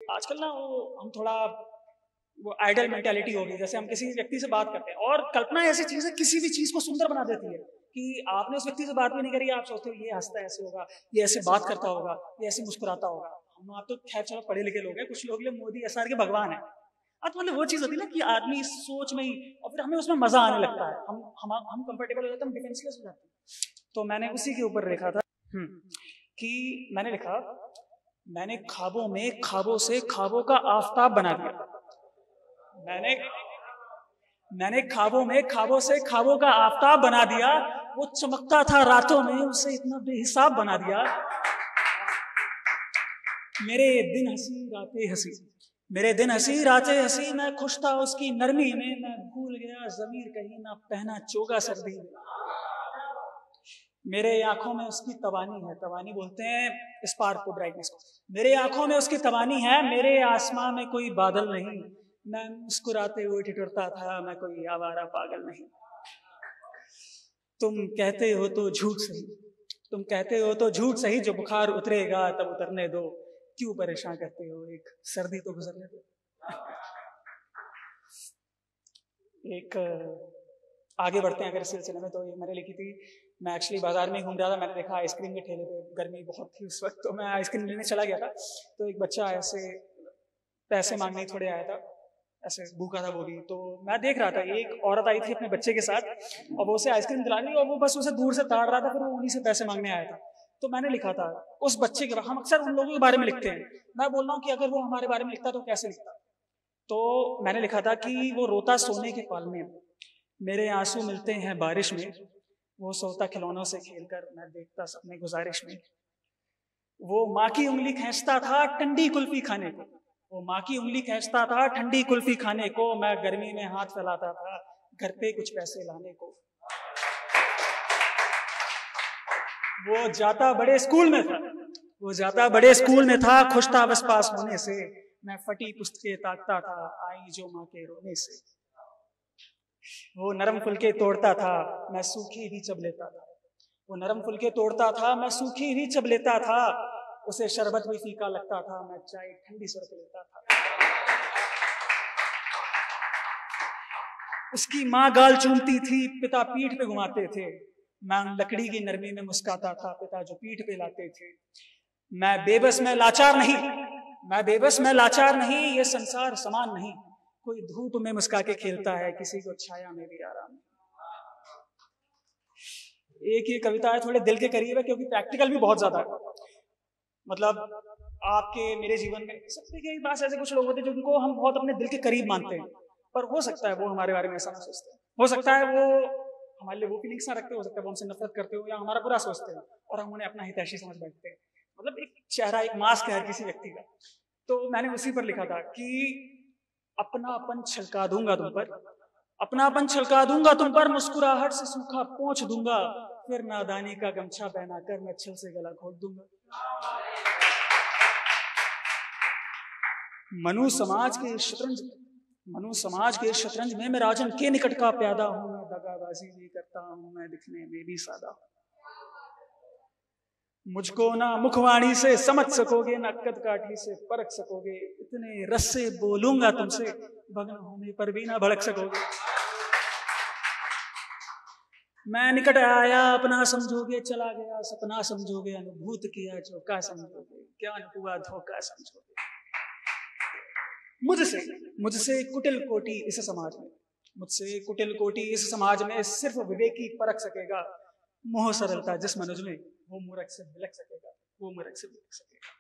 आजकल ना हम थोड़ा वो आइडल मेंटालिटी हो गई, जैसे हम किसी व्यक्ति से बात करते हैं और कल्पना ऐसी चीज है किसी भी चीज को सुंदर बना देती है कि आपने उस व्यक्ति से बात भी नहीं करी, आप सोचते हो ये हंसता ऐसे होगा, ये ऐसे बात करता होगा, ये ऐसे मुस्कुराता होगा। हम आप तो खैर चलो पढ़े लिखे लोग हैं, कुछ लोग लिए मोदी एसआर के भगवान है। तो मतलब वो चीज होती है ना कि आदमी इस सोच में ही, और फिर हमें उसमें मजा आने लगता है, हम कंफर्टेबल हो जाते हैं, हम डिफेंसलेस हो जाते हैं। तो मैंने उसी के ऊपर लिखा था कि मैंने लिखा, मैंने ख्वाबों में ख्वाबों से ख्वाबों का आफताब बना दिया। मैंने मैंने ख्वाबों में ख्वाबों से ख्वाबों का आफताब बना दिया। वो चमकता था रातों में, उसे इतना बेहिसाब बना दिया। मेरे दिन हंसी रातें हंसी, मेरे दिन हंसी रातें हंसी, मैं खुश था उसकी नरमी में, मैं भूल गया ज़मीर कहीं ना पहना चोगा सर्दी में। मेरे आंखों में उसकी तवानी है, तवानी बोलते हैं स्पार्क को, ब्राइटनेस को। मेरे आंखों में उसकी तवानी है, मेरे आसमां में कोई बादल नहीं, मैं मुस्कुराते हुए ठिठुरता था, मैं कोई आवारा पागल नहीं। तुम कहते हो तो झूठ सही, तुम कहते हो तो झूठ सही, जो बुखार उतरेगा तब उतरने दो, क्यों परेशान करते हो, एक सर्दी तो गुजरने दो। एक आगे बढ़ते हैं अगर इस सिलसिले में, तो ये मैंने लिखी थी। मैं एक्चुअली बाजार में घूम रहा था, मैंने देखा आइसक्रीम के ठेले पे, गर्मी बहुत थी उस वक्त, तो मैं आइसक्रीम लेने चला गया था। तो एक बच्चा ऐसे पैसे मांगने थोड़े आया था, ऐसे भूखा था वो भी। तो मैं देख रहा था एक औरत आई थी अपने बच्चे के साथ, और वो उसे आइसक्रीम दिला रही, और वो बस उसे दूर से ताड़ रहा था, फिर वो उन्हीं से पैसे मांगने आया था। तो मैंने लिखा था उस बच्चे के, हम अक्सर उन लोगों के बारे में लिखते हैं, मैं बोल रहा हूँ कि अगर वो हमारे बारे में लिखता तो कैसे लिखता। तो मैंने लिखा था कि वो रोता सोने के पालने में, मेरे आंसू मिलते हैं बारिश में, वो सोता खिलौनों से खेलकर, मैं देखता सपने गुजारिश में। वो माँ की उंगली खींचता था ठंडी कुल्फी खाने को, वो माँ की उंगली खींचता था ठंडी कुल्फी खाने को, मैं गर्मी में हाथ फैलाता था घर पे कुछ पैसे लाने को। वो जाता बड़े स्कूल में था, वो जाता बड़े स्कूल में था, खुश था बस पास होने से, मैं फटी पुस्तकें ताकता था आई जो माँ के रोने से। वो नरम फुलके तोड़ता था, मैं सूखी भी चब लेता था, वो नरम फुलके तोड़ता था, मैं सूखी भी चब लेता था, उसे शरबत भी फीका लगता था, मैं चाय ठंडी सुरख लेता था। उसकी माँ गाल चूमती थी, पिता पीठ पे घुमाते थे, मैं लकड़ी की नरमी में मुस्काता था, पिता जो पीठ पे लाते थे। मैं बेबस मैं लाचार नहीं, मैं बेबस मैं लाचार नहीं, ये संसार समान नहीं, कोई धूप में मुस्का के खेलता है, किसी को छाया में भी आराम। एक ये कविता है थोड़े दिल के करीब है, क्योंकि प्रैक्टिकल भी बहुत ज्यादा है। मतलब आपके मेरे जीवन में सबसे कई बात ऐसे कुछ लोग होते हैं जिनको हम बहुत अपने दिल के करीब मानते हैं, पर हो सकता है वो हमारे बारे में ऐसा ना सोचते हैं, हो सकता है वो हमारे लिए वो फीलिंग्स ना रखते, हो सकता है वो हमसे नफरत करते हो या हमारा बुरा सोचते हो और हम उन्हें अपना हितैषी समझ बैठते हैं। मतलब एक चेहरा, एक मास्क है किसी व्यक्ति का। तो मैंने उसी पर लिखा था कि अपनापन छलका दूंगा तुम पर, अपनापन छलका दूंगा तुम पर, मुस्कुराहट से सूखा पोंछ दूंगा, फिर नादानी का गमछा पहना कर मैं छल से गला घोट दूंगा। मनु समाज के शतरंज, मनु समाज के शतरंज में मैं राजन के निकट का प्यादा हूं, मैं दगाबाजी भी करता हूं, मैं दिखने में भी सादा हूं। मुझको ना मुखवाणी से समझ सकोगे, ना कद काठी से परख सकोगे, इतने रस से बोलूंगा तुमसे, भग्न होने पर भी ना भड़क सकोगे। मैं निकट आया अपना समझोगे, चला गया सपना समझोगे, अनुभूत किया जो का समझोगे, क्या हुआ धोखा समझोगे। मुझसे मुझसे कुटिल कोटि इस समाज में, मुझसे कुटिल कोटि इस समाज में, सिर्फ विवेकी परख सकेगा, मोह सरलता जिस मनुज में, वो मूर्ख से बिलक सकेगा, वो मूर्ख से बिलक सकेगा।